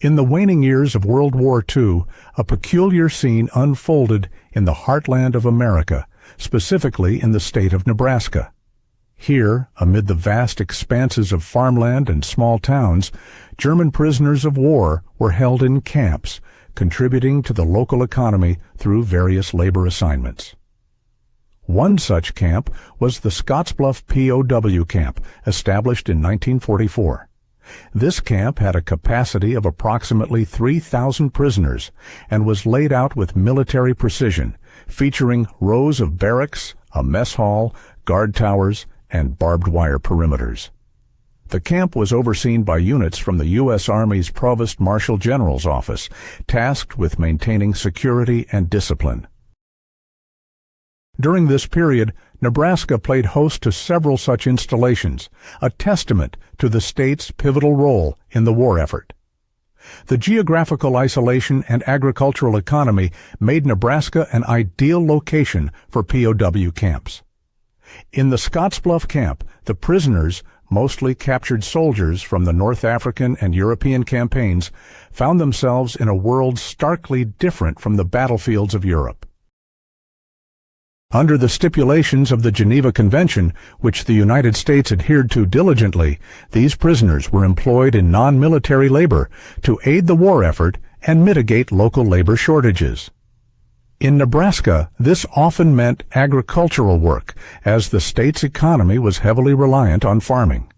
In the waning years of World War II, a peculiar scene unfolded in the heartland of America, specifically in the state of Nebraska. Here, amid the vast expanses of farmland and small towns, German prisoners of war were held in camps, contributing to the local economy through various labor assignments. One such camp was the Scottsbluff POW camp, established in 1944. This camp had a capacity of approximately 3,000 prisoners and was laid out with military precision, featuring rows of barracks, a mess hall, guard towers, and barbed wire perimeters. The camp was overseen by units from the U.S. Army's Provost Marshal General's office, tasked with maintaining security and discipline. During this period, Nebraska played host to several such installations, a testament to the state's pivotal role in the war effort. The geographical isolation and agricultural economy made Nebraska an ideal location for POW camps. In the Scottsbluff camp, the prisoners, mostly captured soldiers from the North African and European campaigns, found themselves in a world starkly different from the battlefields of Europe. Under the stipulations of the Geneva Convention, which the United States adhered to diligently, these prisoners were employed in non-military labor to aid the war effort and mitigate local labor shortages. In Nebraska, this often meant agricultural work, as the state's economy was heavily reliant on farming.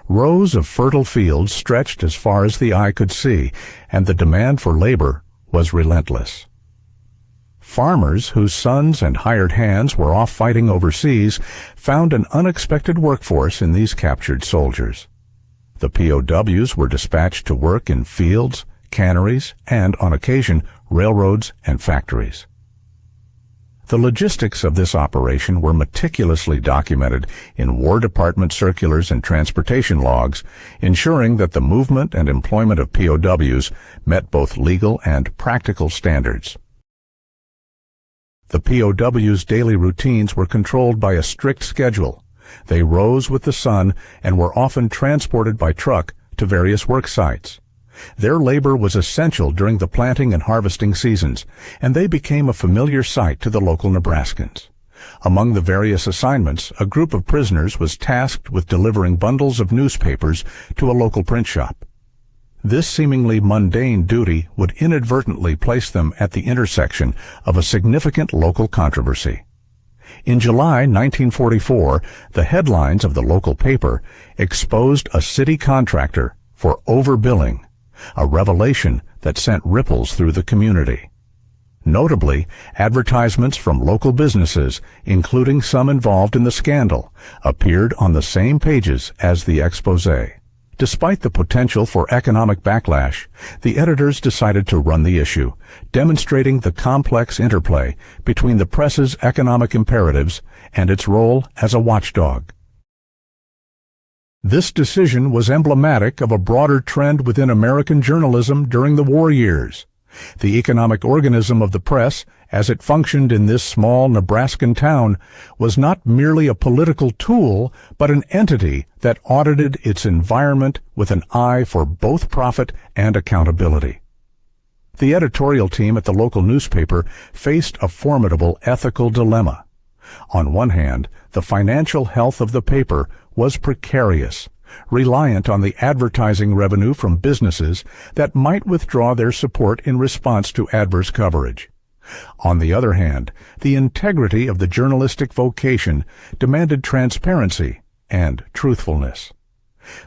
Rows of fertile fields stretched as far as the eye could see, and the demand for labor was relentless. Farmers whose sons and hired hands were off fighting overseas found an unexpected workforce in these captured soldiers. The POWs were dispatched to work in fields, canneries, and, on occasion, railroads and factories. The logistics of this operation were meticulously documented in War Department circulars and transportation logs, ensuring that the movement and employment of POWs met both legal and practical standards. The POWs' daily routines were controlled by a strict schedule. They rose with the sun and were often transported by truck to various work sites. Their labor was essential during the planting and harvesting seasons, and they became a familiar sight to the local Nebraskans. Among the various assignments, a group of prisoners was tasked with delivering bundles of newspapers to a local print shop. This seemingly mundane duty would inadvertently place them at the intersection of a significant local controversy. In July 1944, the headlines of the local paper exposed a city contractor for overbilling, a revelation that sent ripples through the community. Notably, advertisements from local businesses, including some involved in the scandal, appeared on the same pages as the exposé. Despite the potential for economic backlash, the editors decided to run the issue, demonstrating the complex interplay between the press's economic imperatives and its role as a watchdog. This decision was emblematic of a broader trend within American journalism during the war years. The economic organism of the press, as it functioned in this small Nebraskan town, was not merely a political tool, but an entity that audited its environment with an eye for both profit and accountability. The editorial team at the local newspaper faced a formidable ethical dilemma. On one hand, the financial health of the paper was precarious, reliant on the advertising revenue from businesses that might withdraw their support in response to adverse coverage. On the other hand, the integrity of the journalistic vocation demanded transparency and truthfulness.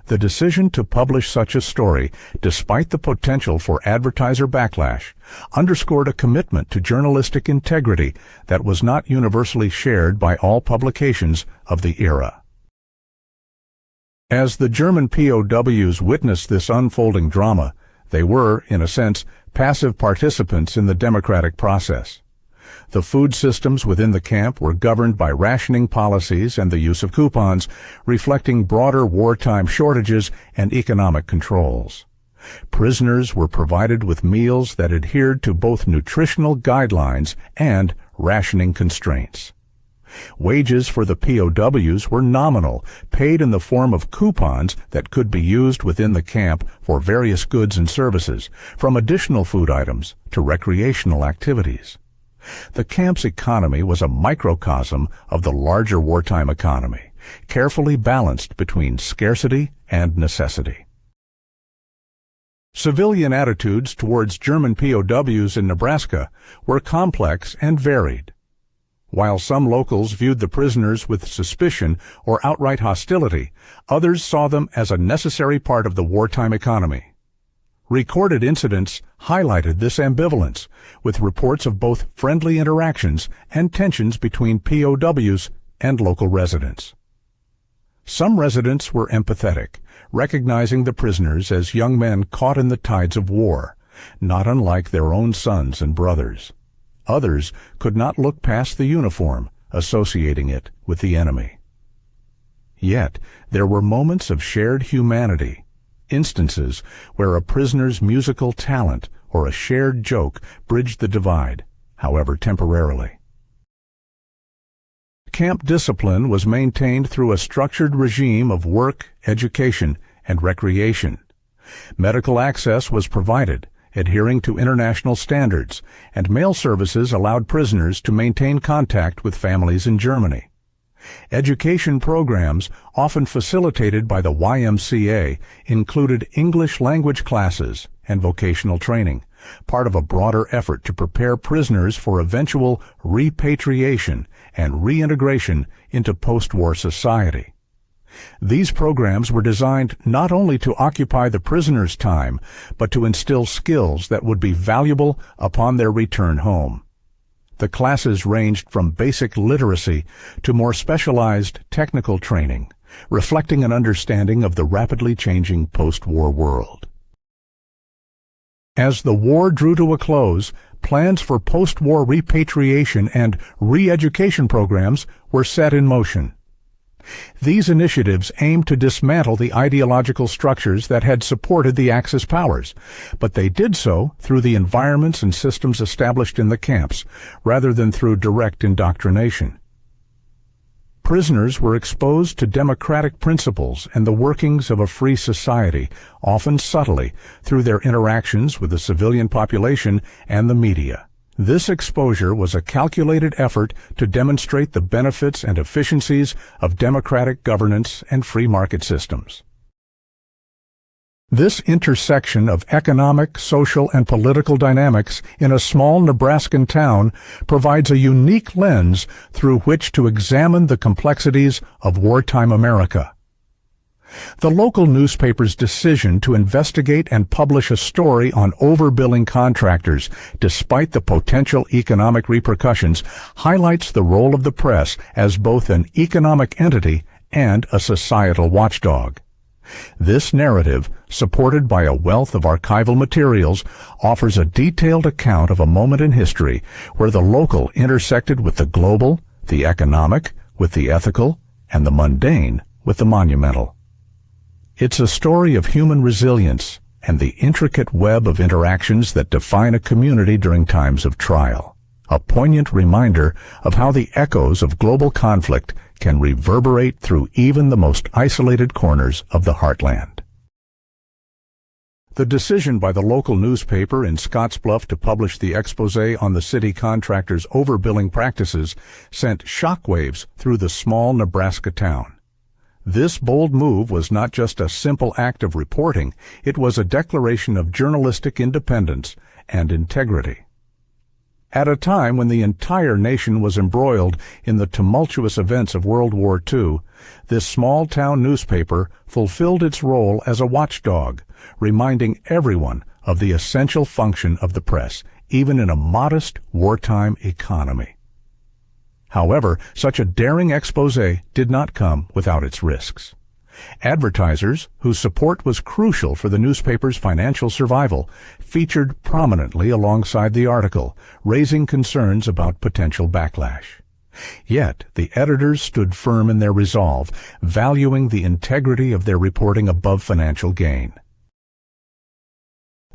The decision to publish such a story, despite the potential for advertiser backlash, underscored a commitment to journalistic integrity that was not universally shared by all publications of the era. As the German POWs witnessed this unfolding drama, they were, in a sense, passive participants in the democratic process. The food systems within the camp were governed by rationing policies and the use of coupons, reflecting broader wartime shortages and economic controls. Prisoners were provided with meals that adhered to both nutritional guidelines and rationing constraints. Wages for the POWs were nominal, paid in the form of coupons that could be used within the camp for various goods and services, from additional food items to recreational activities. The camp's economy was a microcosm of the larger wartime economy, carefully balanced between scarcity and necessity. Civilian attitudes towards German POWs in Nebraska were complex and varied. While some locals viewed the prisoners with suspicion or outright hostility, others saw them as a necessary part of the wartime economy. Recorded incidents highlighted this ambivalence, with reports of both friendly interactions and tensions between POWs and local residents. Some residents were empathetic, recognizing the prisoners as young men caught in the tides of war, not unlike their own sons and brothers. Others could not look past the uniform, associating it with the enemy. Yet, there were moments of shared humanity, instances where a prisoner's musical talent or a shared joke bridged the divide, however temporarily. Camp discipline was maintained through a structured regime of work, education, and recreation. Medical access was provided, adhering to international standards, and mail services allowed prisoners to maintain contact with families in Germany. Education programs, often facilitated by the YMCA, included English language classes and vocational training, part of a broader effort to prepare prisoners for eventual repatriation and reintegration into post-war society. These programs were designed not only to occupy the prisoners' time, but to instill skills that would be valuable upon their return home. The classes ranged from basic literacy to more specialized technical training, reflecting an understanding of the rapidly changing post-war world. As the war drew to a close, plans for post-war repatriation and re-education programs were set in motion. These initiatives aimed to dismantle the ideological structures that had supported the Axis powers, but they did so through the environments and systems established in the camps, rather than through direct indoctrination. Prisoners were exposed to democratic principles and the workings of a free society, often subtly, through their interactions with the civilian population and the media. This exposure was a calculated effort to demonstrate the benefits and efficiencies of democratic governance and free market systems. This intersection of economic, social, and political dynamics in a small Nebraskan town provides a unique lens through which to examine the complexities of wartime America. The local newspaper's decision to investigate and publish a story on overbilling contractors, despite the potential economic repercussions, highlights the role of the press as both an economic entity and a societal watchdog. This narrative, supported by a wealth of archival materials, offers a detailed account of a moment in history where the local intersected with the global, the economic with the ethical, and the mundane with the monumental. It's a story of human resilience and the intricate web of interactions that define a community during times of trial, a poignant reminder of how the echoes of global conflict can reverberate through even the most isolated corners of the heartland. The decision by the local newspaper in Scottsbluff to publish the exposé on the city contractors' overbilling practices sent shockwaves through the small Nebraska town. This bold move was not just a simple act of reporting, it was a declaration of journalistic independence and integrity. At a time when the entire nation was embroiled in the tumultuous events of World War II, this small-town newspaper fulfilled its role as a watchdog, reminding everyone of the essential function of the press, even in a modest wartime economy. However, such a daring exposé did not come without its risks. Advertisers, whose support was crucial for the newspaper's financial survival, featured prominently alongside the article, raising concerns about potential backlash. Yet, the editors stood firm in their resolve, valuing the integrity of their reporting above financial gain.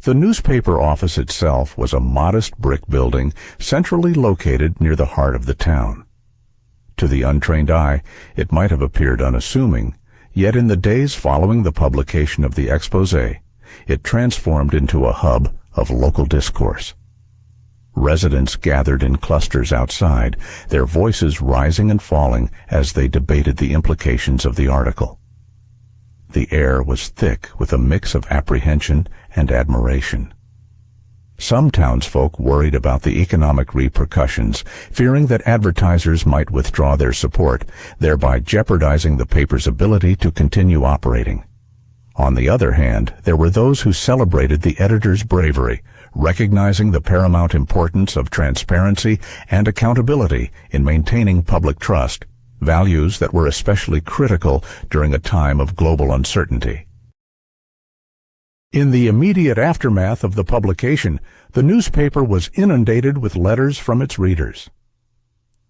The newspaper office itself was a modest brick building centrally located near the heart of the town. To the untrained eye, it might have appeared unassuming, yet in the days following the publication of the exposé, it transformed into a hub of local discourse. Residents gathered in clusters outside, their voices rising and falling as they debated the implications of the article. The air was thick with a mix of apprehension and admiration. Some townsfolk worried about the economic repercussions, fearing that advertisers might withdraw their support, thereby jeopardizing the paper's ability to continue operating. On the other hand, there were those who celebrated the editor's bravery, recognizing the paramount importance of transparency and accountability in maintaining public trust, values that were especially critical during a time of global uncertainty. In the immediate aftermath of the publication, the newspaper was inundated with letters from its readers.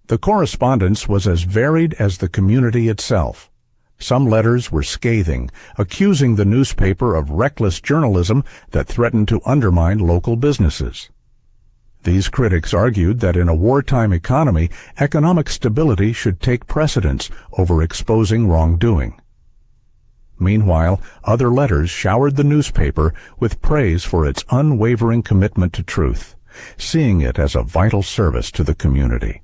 The correspondence was as varied as the community itself. Some letters were scathing, accusing the newspaper of reckless journalism that threatened to undermine local businesses. These critics argued that in a wartime economy, economic stability should take precedence over exposing wrongdoing. Meanwhile, other letters showered the newspaper with praise for its unwavering commitment to truth, seeing it as a vital service to the community.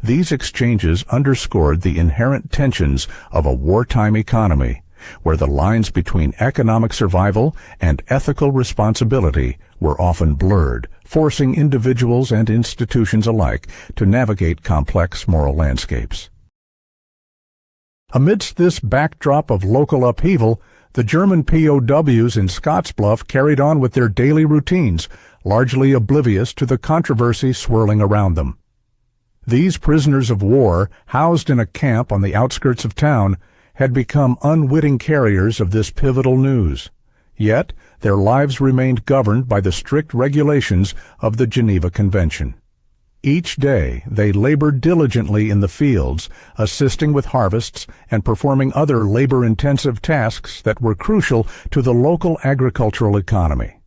These exchanges underscored the inherent tensions of a wartime economy, where the lines between economic survival and ethical responsibility were often blurred, forcing individuals and institutions alike to navigate complex moral landscapes. Amidst this backdrop of local upheaval, the German POWs in Scottsbluff carried on with their daily routines, largely oblivious to the controversy swirling around them. These prisoners of war, housed in a camp on the outskirts of town, had become unwitting carriers of this pivotal news. Yet, their lives remained governed by the strict regulations of the Geneva Convention. Each day, they labored diligently in the fields, assisting with harvests and performing other labor-intensive tasks that were crucial to the local agricultural economy.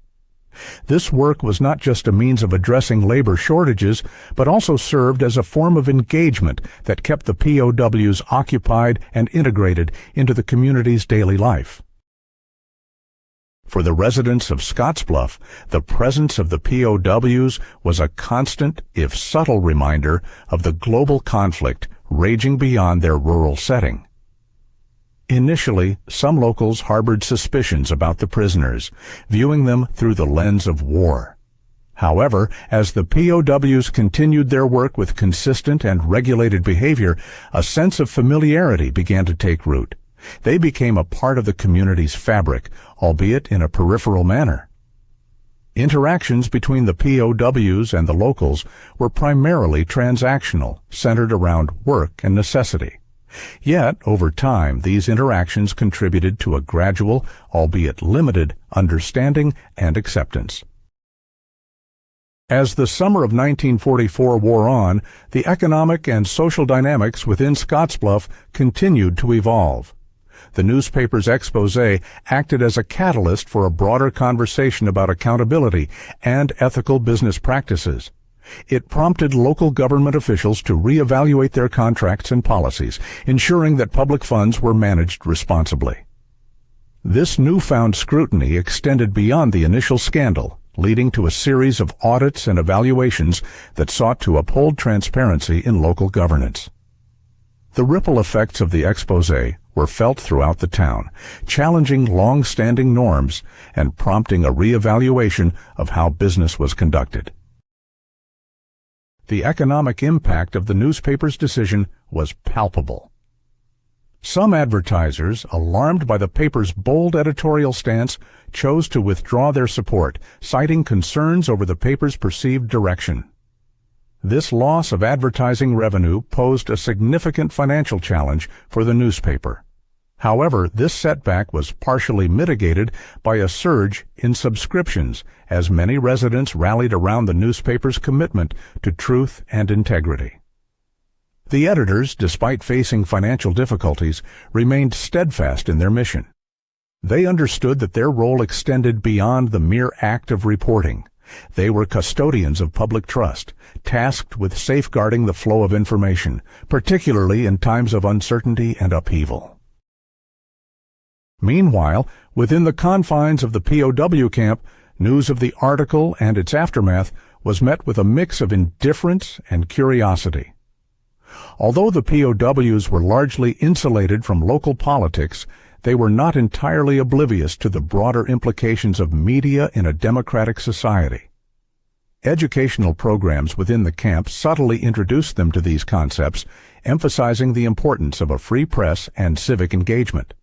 This work was not just a means of addressing labor shortages, but also served as a form of engagement that kept the POWs occupied and integrated into the community's daily life. For the residents of Scottsbluff, the presence of the POWs was a constant, if subtle, reminder of the global conflict raging beyond their rural setting. Initially, some locals harbored suspicions about the prisoners, viewing them through the lens of war. However, as the POWs continued their work with consistent and regulated behavior, a sense of familiarity began to take root. They became a part of the community's fabric, albeit in a peripheral manner. Interactions between the POWs and the locals were primarily transactional, centered around work and necessity. Yet, over time, these interactions contributed to a gradual, albeit limited, understanding and acceptance. As the summer of 1944 wore on, the economic and social dynamics within Scottsbluff continued to evolve. The newspaper's exposé acted as a catalyst for a broader conversation about accountability and ethical business practices. It prompted local government officials to reevaluate their contracts and policies, ensuring that public funds were managed responsibly. This newfound scrutiny extended beyond the initial scandal, leading to a series of audits and evaluations that sought to uphold transparency in local governance. The ripple effects of the exposé were felt throughout the town, challenging long-standing norms and prompting a reevaluation of how business was conducted. The economic impact of the newspaper's decision was palpable. Some advertisers, alarmed by the paper's bold editorial stance, chose to withdraw their support, citing concerns over the paper's perceived direction. This loss of advertising revenue posed a significant financial challenge for the newspaper. However, this setback was partially mitigated by a surge in subscriptions, as many residents rallied around the newspaper's commitment to truth and integrity. The editors, despite facing financial difficulties, remained steadfast in their mission. They understood that their role extended beyond the mere act of reporting. They were custodians of public trust, tasked with safeguarding the flow of information, particularly in times of uncertainty and upheaval. Meanwhile, within the confines of the POW camp, news of the article and its aftermath was met with a mix of indifference and curiosity. Although the POWs were largely insulated from local politics, they were not entirely oblivious to the broader implications of media in a democratic society. Educational programs within the camp subtly introduced them to these concepts, emphasizing the importance of a free press and civic engagement.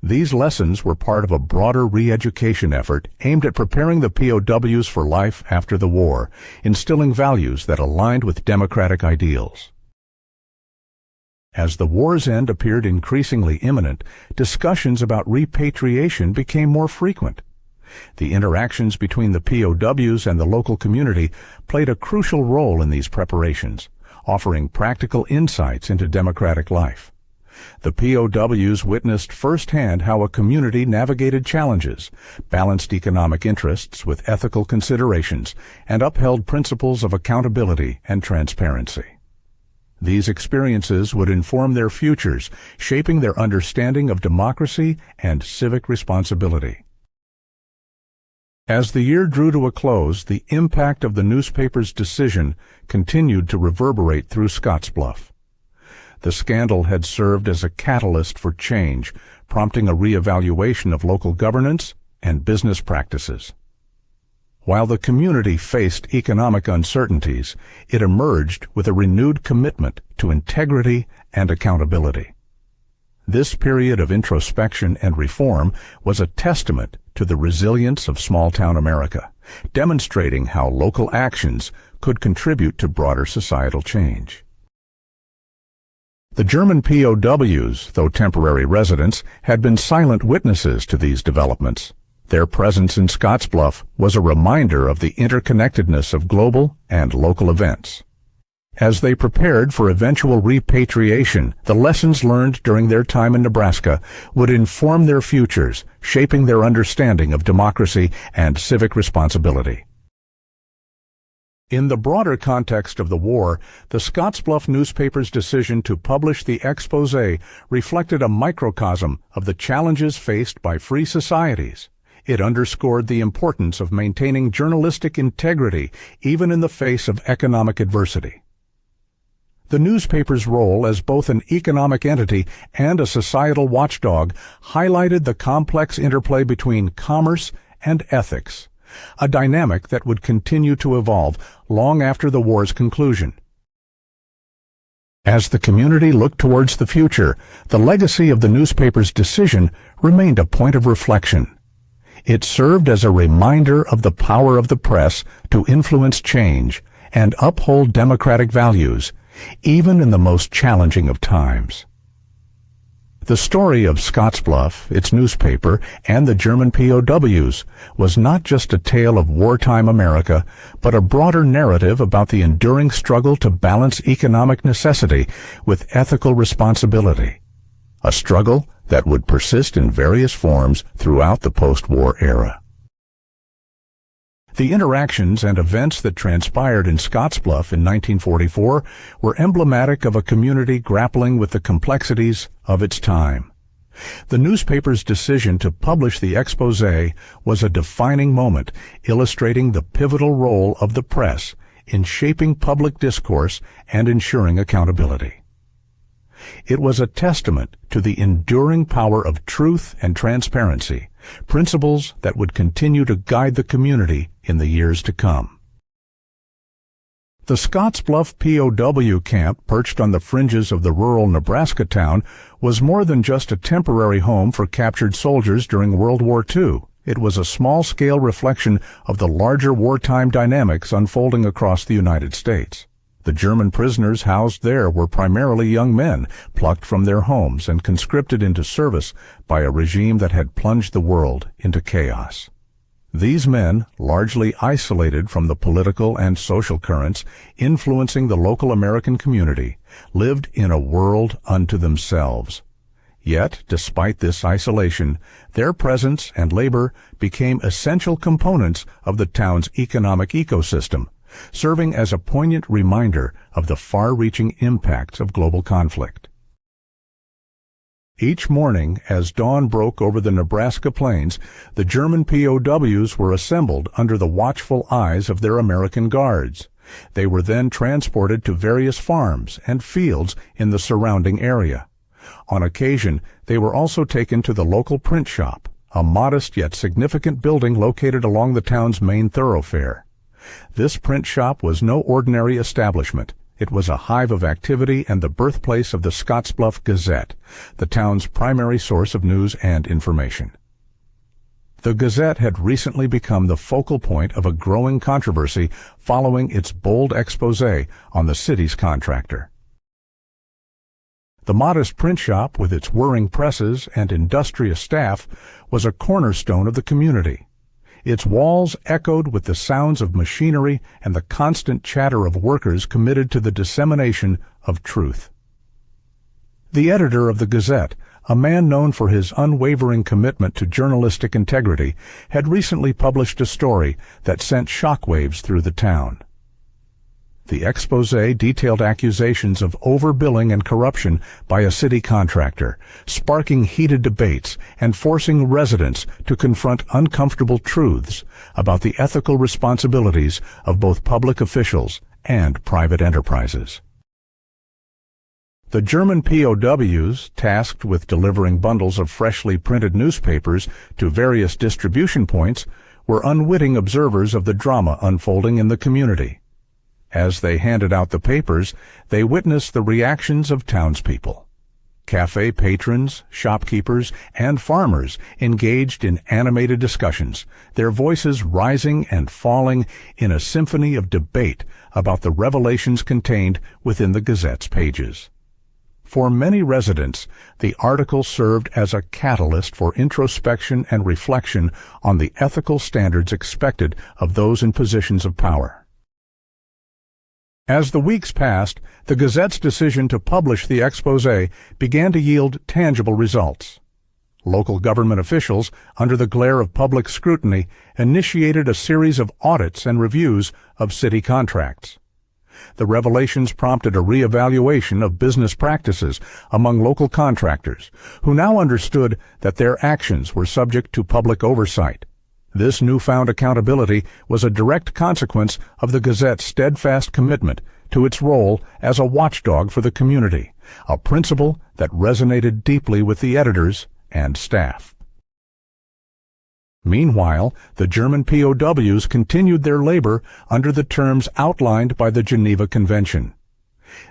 These lessons were part of a broader re-education effort aimed at preparing the POWs for life after the war, instilling values that aligned with democratic ideals. As the war's end appeared increasingly imminent, discussions about repatriation became more frequent. The interactions between the POWs and the local community played a crucial role in these preparations, offering practical insights into democratic life. The POWs witnessed firsthand how a community navigated challenges, balanced economic interests with ethical considerations, and upheld principles of accountability and transparency. These experiences would inform their futures, shaping their understanding of democracy and civic responsibility. As the year drew to a close, the impact of the newspaper's decision continued to reverberate through Scottsbluff. The scandal had served as a catalyst for change, prompting a re-evaluation of local governance and business practices. While the community faced economic uncertainties, it emerged with a renewed commitment to integrity and accountability. This period of introspection and reform was a testament to the resilience of small-town America, demonstrating how local actions could contribute to broader societal change. The German POWs, though temporary residents, had been silent witnesses to these developments. Their presence in Scottsbluff was a reminder of the interconnectedness of global and local events. As they prepared for eventual repatriation, the lessons learned during their time in Nebraska would inform their futures, shaping their understanding of democracy and civic responsibility. In the broader context of the war, the Scottsbluff newspaper's decision to publish the exposé reflected a microcosm of the challenges faced by free societies. It underscored the importance of maintaining journalistic integrity even in the face of economic adversity. The newspaper's role as both an economic entity and a societal watchdog highlighted the complex interplay between commerce and ethics, a dynamic that would continue to evolve long after the war's conclusion. As the community looked towards the future, the legacy of the newspaper's decision remained a point of reflection. It served as a reminder of the power of the press to influence change and uphold democratic values, even in the most challenging of times. The story of Scottsbluff, its newspaper, and the German POWs was not just a tale of wartime America, but a broader narrative about the enduring struggle to balance economic necessity with ethical responsibility, a struggle that would persist in various forms throughout the post-war era. The interactions and events that transpired in Scottsbluff in 1944 were emblematic of a community grappling with the complexities of its time. The newspaper's decision to publish the exposé was a defining moment, illustrating the pivotal role of the press in shaping public discourse and ensuring accountability. It was a testament to the enduring power of truth and transparency, principles that would continue to guide the community in the years to come. The Scottsbluff POW camp, perched on the fringes of the rural Nebraska town, was more than just a temporary home for captured soldiers during World War II. It was a small-scale reflection of the larger wartime dynamics unfolding across the United States. The German prisoners housed there were primarily young men, plucked from their homes and conscripted into service by a regime that had plunged the world into chaos. These men, largely isolated from the political and social currents influencing the local American community, lived in a world unto themselves. Yet, despite this isolation, their presence and labor became essential components of the town's economic ecosystem, serving as a poignant reminder of the far-reaching impacts of global conflict. Each morning, as dawn broke over the Nebraska plains, the German POWs were assembled under the watchful eyes of their American guards. They were then transported to various farms and fields in the surrounding area. On occasion, they were also taken to the local print shop, a modest yet significant building located along the town's main thoroughfare. This print shop was no ordinary establishment. It was a hive of activity and the birthplace of the Scottsbluff Gazette, the town's primary source of news and information. The Gazette had recently become the focal point of a growing controversy following its bold exposé on the city's contractor. The modest print shop, with its whirring presses and industrious staff, was a cornerstone of the community. Its walls echoed with the sounds of machinery and the constant chatter of workers committed to the dissemination of truth. The editor of the Gazette, a man known for his unwavering commitment to journalistic integrity, had recently published a story that sent shockwaves through the town. The exposé detailed accusations of overbilling and corruption by a city contractor, sparking heated debates and forcing residents to confront uncomfortable truths about the ethical responsibilities of both public officials and private enterprises. The German POWs, tasked with delivering bundles of freshly printed newspapers to various distribution points, were unwitting observers of the drama unfolding in the community. As they handed out the papers, they witnessed the reactions of townspeople. Cafe patrons, shopkeepers, and farmers engaged in animated discussions, their voices rising and falling in a symphony of debate about the revelations contained within the Gazette's pages. For many residents, the article served as a catalyst for introspection and reflection on the ethical standards expected of those in positions of power. As the weeks passed, the Gazette's decision to publish the exposé began to yield tangible results. Local government officials, under the glare of public scrutiny, initiated a series of audits and reviews of city contracts. The revelations prompted a reevaluation of business practices among local contractors, who now understood that their actions were subject to public oversight. This newfound accountability was a direct consequence of the Gazette's steadfast commitment to its role as a watchdog for the community, a principle that resonated deeply with the editors and staff. Meanwhile, the German POWs continued their labor under the terms outlined by the Geneva Convention.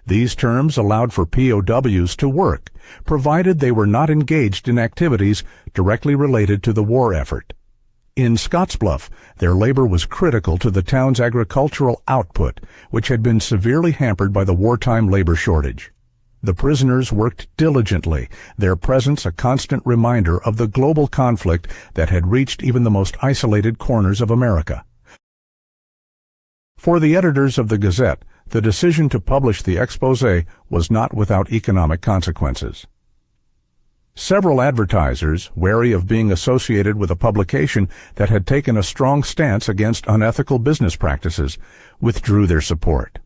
These terms allowed for POWs to work, provided they were not engaged in activities directly related to the war effort. In Scottsbluff, their labor was critical to the town's agricultural output, which had been severely hampered by the wartime labor shortage. The prisoners worked diligently, their presence a constant reminder of the global conflict that had reached even the most isolated corners of America. For the editors of the Gazette, the decision to publish the exposé was not without economic consequences. Several advertisers, wary of being associated with a publication that had taken a strong stance against unethical business practices, withdrew their support.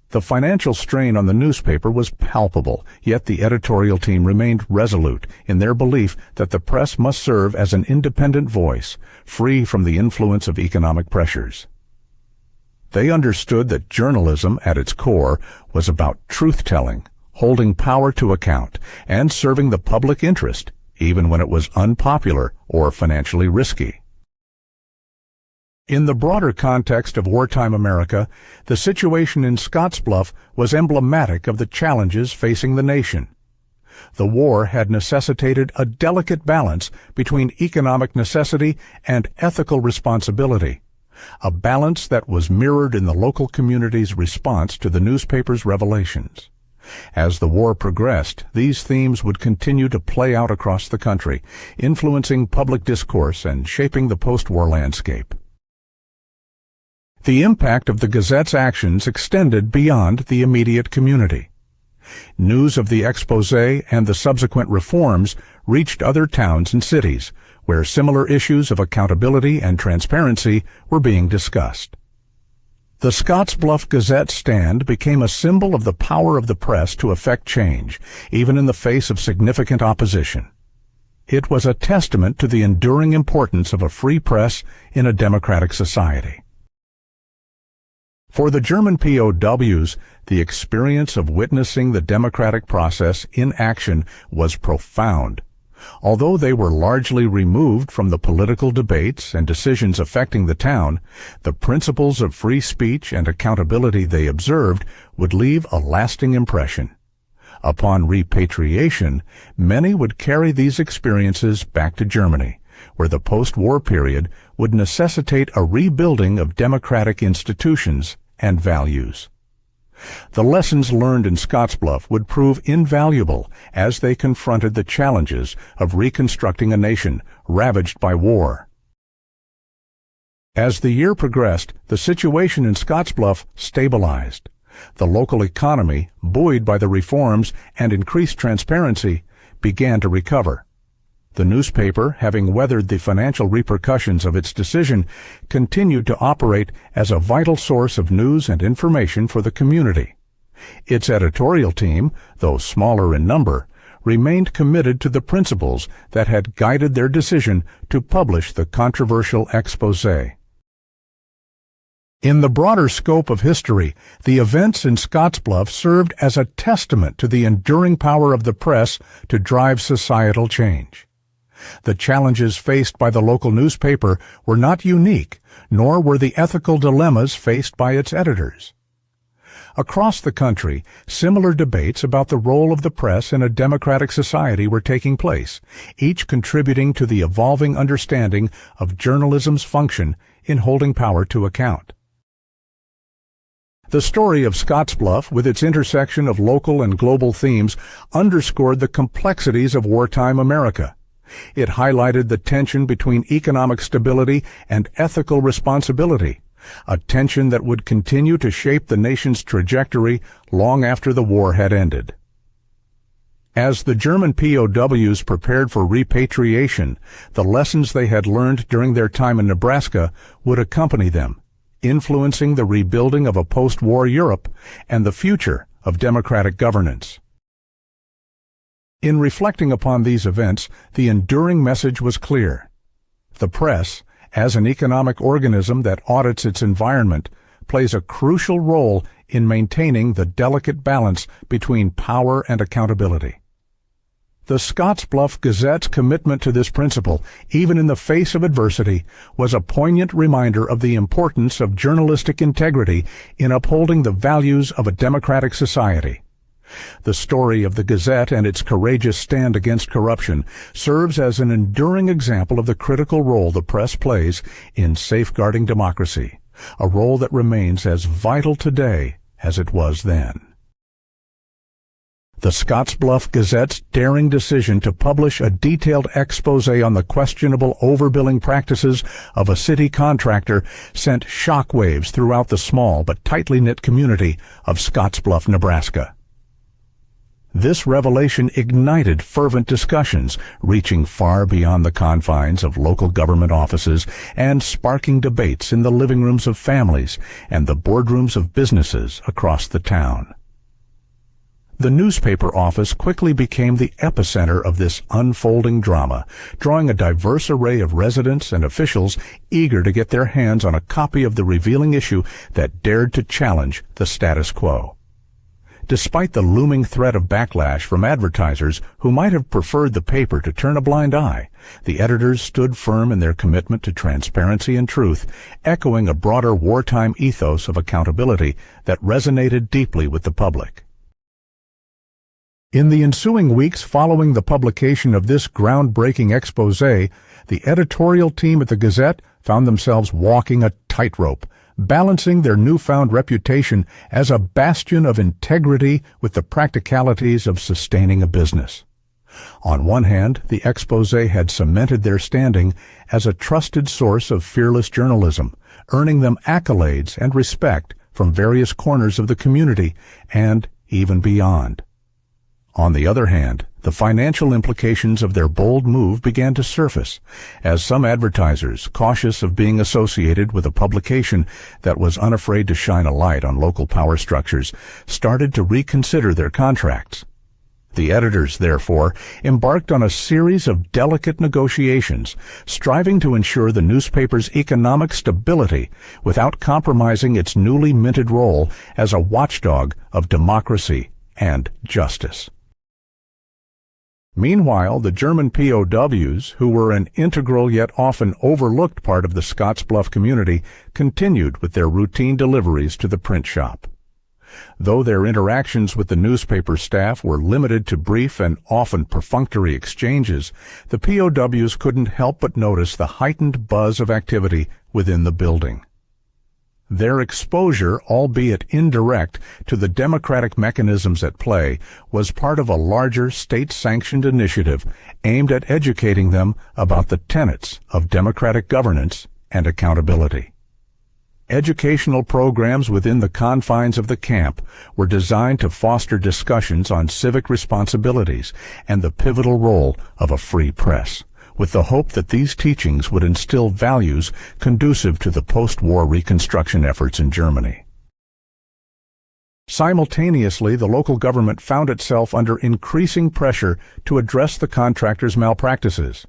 The financial strain on the newspaper was palpable, yet the editorial team remained resolute in their belief that the press must serve as an independent voice, free from the influence of economic pressures. They understood that journalism, at its core, was about truth-telling, holding power to account, and serving the public interest, even when it was unpopular or financially risky. In the broader context of wartime America, the situation in Scottsbluff was emblematic of the challenges facing the nation. The war had necessitated a delicate balance between economic necessity and ethical responsibility, a balance that was mirrored in the local community's response to the newspaper's revelations. As the war progressed, these themes would continue to play out across the country, influencing public discourse and shaping the post-war landscape. The impact of the Gazette's actions extended beyond the immediate community. News of the exposé and the subsequent reforms reached other towns and cities, where similar issues of accountability and transparency were being discussed. The Scottsbluff Gazette stand became a symbol of the power of the press to effect change, even in the face of significant opposition. It was a testament to the enduring importance of a free press in a democratic society. For the German POWs, the experience of witnessing the democratic process in action was profound. Although they were largely removed from the political debates and decisions affecting the town, the principles of free speech and accountability they observed would leave a lasting impression. Upon repatriation, many would carry these experiences back to Germany, where the post-war period would necessitate a rebuilding of democratic institutions and values. The lessons learned in Scottsbluff would prove invaluable as they confronted the challenges of reconstructing a nation ravaged by war. As the year progressed, the situation in Scottsbluff stabilized. The local economy, buoyed by the reforms and increased transparency, began to recover. The newspaper, having weathered the financial repercussions of its decision, continued to operate as a vital source of news and information for the community. Its editorial team, though smaller in number, remained committed to the principles that had guided their decision to publish the controversial exposé. In the broader scope of history, the events in Scottsbluff served as a testament to the enduring power of the press to drive societal change. The challenges faced by the local newspaper were not unique, nor were the ethical dilemmas faced by its editors. Across the country, similar debates about the role of the press in a democratic society were taking place, each contributing to the evolving understanding of journalism's function in holding power to account. The story of Scottsbluff, with its intersection of local and global themes, underscored the complexities of wartime America. It highlighted the tension between economic stability and ethical responsibility, a tension that would continue to shape the nation's trajectory long after the war had ended. As the German POWs prepared for repatriation, the lessons they had learned during their time in Nebraska would accompany them, influencing the rebuilding of a post-war Europe and the future of democratic governance. In reflecting upon these events, the enduring message was clear. The press, as an economic organism that audits its environment, plays a crucial role in maintaining the delicate balance between power and accountability. The Scottsbluff Gazette's commitment to this principle, even in the face of adversity, was a poignant reminder of the importance of journalistic integrity in upholding the values of a democratic society. The story of the Gazette and its courageous stand against corruption serves as an enduring example of the critical role the press plays in safeguarding democracy, a role that remains as vital today as it was then. The Scottsbluff Gazette's daring decision to publish a detailed exposé on the questionable overbilling practices of a city contractor sent shockwaves throughout the small but tightly knit community of Scottsbluff, Nebraska. This revelation ignited fervent discussions, reaching far beyond the confines of local government offices and sparking debates in the living rooms of families and the boardrooms of businesses across the town. The newspaper office quickly became the epicenter of this unfolding drama, drawing a diverse array of residents and officials eager to get their hands on a copy of the revealing issue that dared to challenge the status quo. Despite the looming threat of backlash from advertisers who might have preferred the paper to turn a blind eye, the editors stood firm in their commitment to transparency and truth, echoing a broader wartime ethos of accountability that resonated deeply with the public. In the ensuing weeks following the publication of this groundbreaking exposé, the editorial team at the Gazette found themselves walking a tightrope, balancing their newfound reputation as a bastion of integrity with the practicalities of sustaining a business. On one hand, the exposé had cemented their standing as a trusted source of fearless journalism, earning them accolades and respect from various corners of the community and even beyond. On the other hand, the financial implications of their bold move began to surface, as some advertisers, cautious of being associated with a publication that was unafraid to shine a light on local power structures, started to reconsider their contracts. The editors, therefore, embarked on a series of delicate negotiations, striving to ensure the newspaper's economic stability without compromising its newly minted role as a watchdog of democracy and justice. Meanwhile, the German POWs, who were an integral yet often overlooked part of the Scottsbluff community, continued with their routine deliveries to the print shop. Though their interactions with the newspaper staff were limited to brief and often perfunctory exchanges, the POWs couldn't help but notice the heightened buzz of activity within the building. Their exposure, albeit indirect, to the democratic mechanisms at play was part of a larger state-sanctioned initiative aimed at educating them about the tenets of democratic governance and accountability. Educational programs within the confines of the camp were designed to foster discussions on civic responsibilities and the pivotal role of a free press, with the hope that these teachings would instill values conducive to the post-war reconstruction efforts in Germany. Simultaneously, the local government found itself under increasing pressure to address the contractors' malpractices.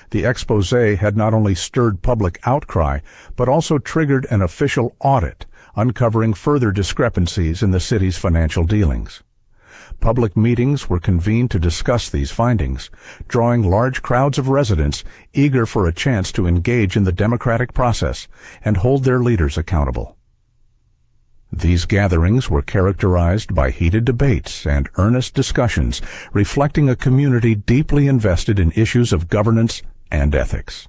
The exposé had not only stirred public outcry, but also triggered an official audit, uncovering further discrepancies in the city's financial dealings. Public meetings were convened to discuss these findings, drawing large crowds of residents eager for a chance to engage in the democratic process and hold their leaders accountable. These gatherings were characterized by heated debates and earnest discussions, reflecting a community deeply invested in issues of governance and ethics.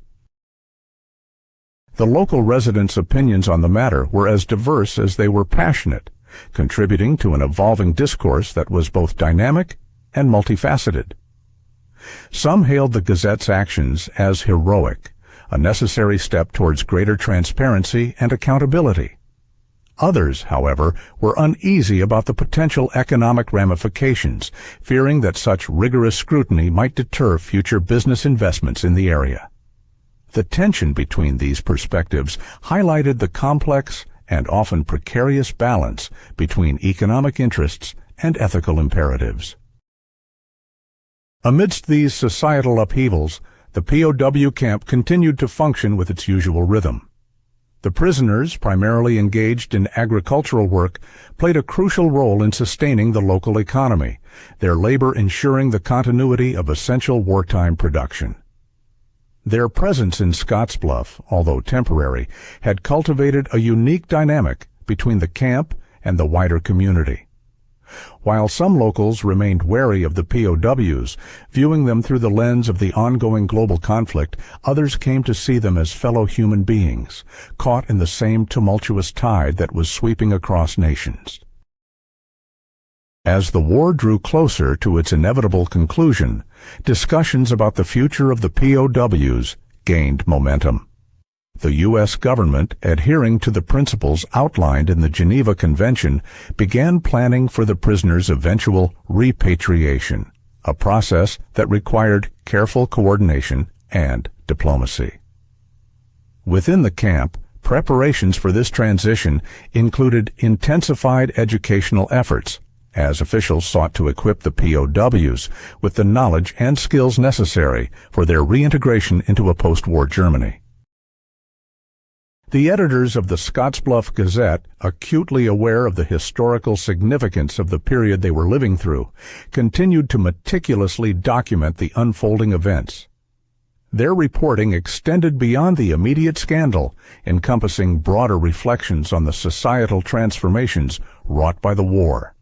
The local residents' opinions on the matter were as diverse as they were passionate, contributing to an evolving discourse that was both dynamic and multifaceted. Some hailed the Gazette's actions as heroic, a necessary step towards greater transparency and accountability. Others, however, were uneasy about the potential economic ramifications, fearing that such rigorous scrutiny might deter future business investments in the area. The tension between these perspectives highlighted the complex and often precarious balance between economic interests and ethical imperatives. Amidst these societal upheavals, the POW camp continued to function with its usual rhythm. The prisoners, primarily engaged in agricultural work, played a crucial role in sustaining the local economy, their labor ensuring the continuity of essential wartime production. Their presence in Scottsbluff, although temporary, had cultivated a unique dynamic between the camp and the wider community. While some locals remained wary of the POWs, viewing them through the lens of the ongoing global conflict, others came to see them as fellow human beings, caught in the same tumultuous tide that was sweeping across nations. As the war drew closer to its inevitable conclusion, discussions about the future of the POWs gained momentum. The U.S. government, adhering to the principles outlined in the Geneva Convention, began planning for the prisoners' eventual repatriation, a process that required careful coordination and diplomacy. Within the camp, preparations for this transition included intensified educational efforts, as officials sought to equip the POWs with the knowledge and skills necessary for their reintegration into a post-war Germany. The editors of the Scottsbluff Gazette, acutely aware of the historical significance of the period they were living through, continued to meticulously document the unfolding events. Their reporting extended beyond the immediate scandal, encompassing broader reflections on the societal transformations wrought by the war.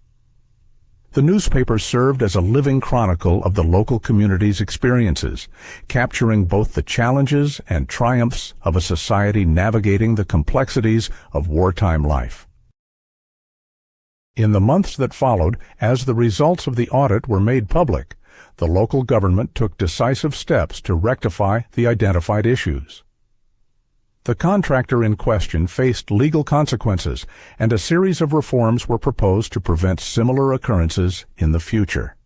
The newspaper served as a living chronicle of the local community's experiences, capturing both the challenges and triumphs of a society navigating the complexities of wartime life. In the months that followed, as the results of the audit were made public, the local government took decisive steps to rectify the identified issues. The contractor in question faced legal consequences, and a series of reforms were proposed to prevent similar occurrences in the future.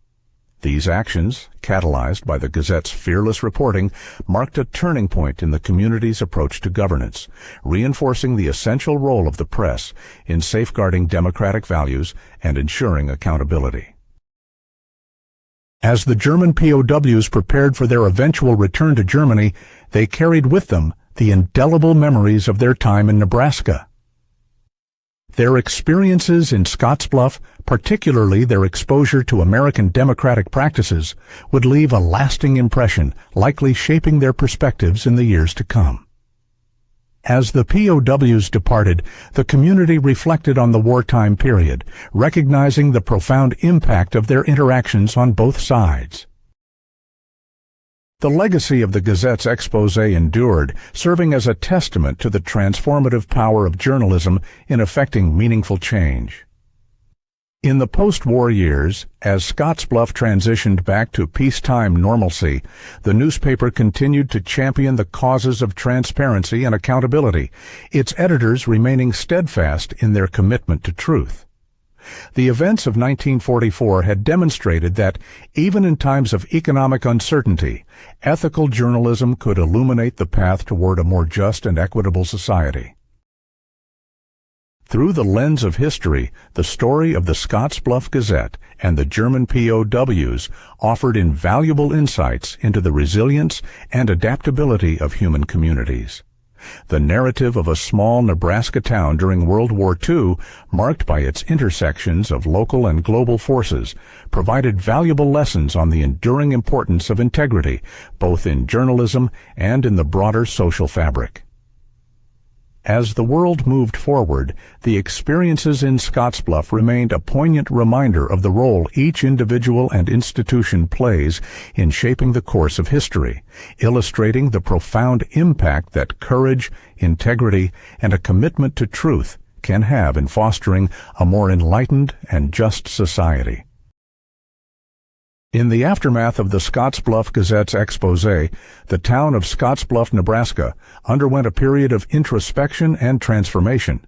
These actions, catalyzed by the Gazette's fearless reporting, marked a turning point in the community's approach to governance, reinforcing the essential role of the press in safeguarding democratic values and ensuring accountability. As the German POWs prepared for their eventual return to Germany, they carried with them the indelible memories of their time in Nebraska. Their experiences in Scottsbluff, particularly their exposure to American democratic practices, would leave a lasting impression, likely shaping their perspectives in the years to come. As the POWs departed, the community reflected on the wartime period, recognizing the profound impact of their interactions on both sides. The legacy of the Gazette's expose endured, serving as a testament to the transformative power of journalism in effecting meaningful change. In the post-war years, as Scottsbluff transitioned back to peacetime normalcy, the newspaper continued to champion the causes of transparency and accountability, its editors remaining steadfast in their commitment to truth. The events of 1944 had demonstrated that, even in times of economic uncertainty, ethical journalism could illuminate the path toward a more just and equitable society. Through the lens of history, the story of the Scottsbluff Gazette and the German POWs offered invaluable insights into the resilience and adaptability of human communities. The narrative of a small Nebraska town during World War II, marked by its intersections of local and global forces, provided valuable lessons on the enduring importance of integrity, both in journalism and in the broader social fabric. As the world moved forward, the experiences in Scottsbluff remained a poignant reminder of the role each individual and institution plays in shaping the course of history, illustrating the profound impact that courage, integrity, and a commitment to truth can have in fostering a more enlightened and just society. In the aftermath of the Scottsbluff Gazette's expose, the town of Scottsbluff, Nebraska, underwent a period of introspection and transformation.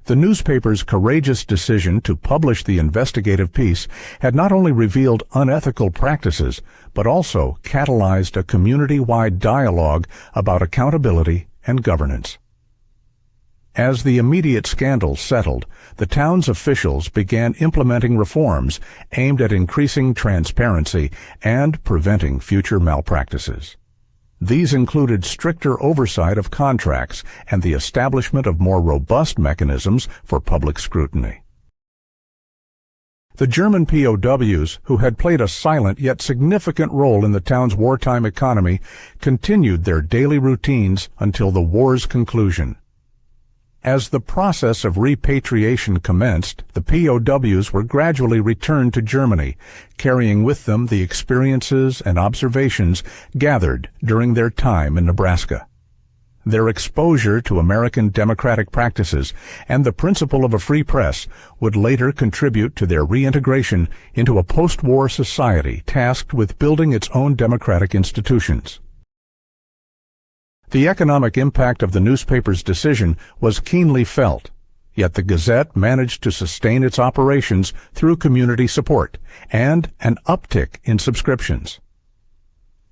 The newspaper's courageous decision to publish the investigative piece had not only revealed unethical practices, but also catalyzed a community-wide dialogue about accountability and governance. As the immediate scandal settled, the town's officials began implementing reforms aimed at increasing transparency and preventing future malpractices. These included stricter oversight of contracts and the establishment of more robust mechanisms for public scrutiny. The German POWs, who had played a silent yet significant role in the town's wartime economy, continued their daily routines until the war's conclusion. As the process of repatriation commenced, the POWs were gradually returned to Germany, carrying with them the experiences and observations gathered during their time in Nebraska. Their exposure to American democratic practices and the principle of a free press would later contribute to their reintegration into a post-war society tasked with building its own democratic institutions. The economic impact of the newspaper's decision was keenly felt, yet the Gazette managed to sustain its operations through community support and an uptick in subscriptions.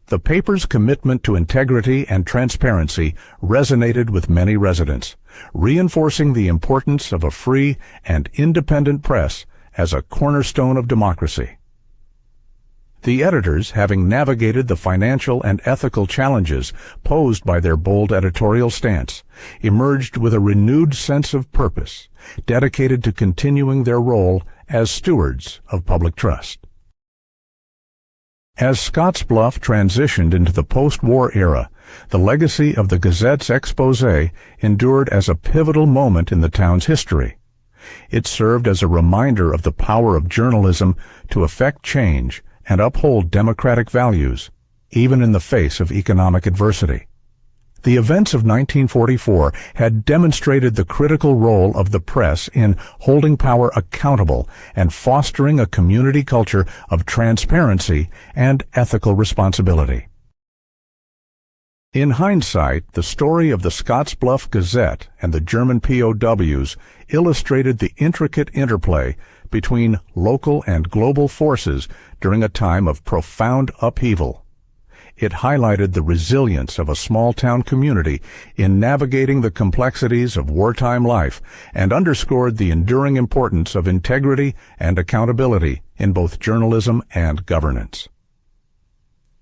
The paper's commitment to integrity and transparency resonated with many residents, reinforcing the importance of a free and independent press as a cornerstone of democracy. The editors, having navigated the financial and ethical challenges posed by their bold editorial stance, emerged with a renewed sense of purpose, dedicated to continuing their role as stewards of public trust. As Scottsbluff transitioned into the post-war era, the legacy of the Gazette's expose endured as a pivotal moment in the town's history. It served as a reminder of the power of journalism to effect change and uphold democratic values, even in the face of economic adversity. The events of 1944 had demonstrated the critical role of the press in holding power accountable and fostering a community culture of transparency and ethical responsibility. In hindsight, the story of the Scottsbluff Gazette and the German POWs illustrated the intricate interplay between local and global forces during a time of profound upheaval. It highlighted the resilience of a small-town community in navigating the complexities of wartime life and underscored the enduring importance of integrity and accountability in both journalism and governance.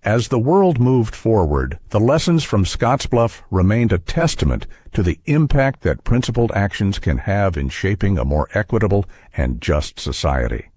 As the world moved forward, the lessons from Scottsbluff remained a testament to the impact that principled actions can have in shaping a more equitable and just society.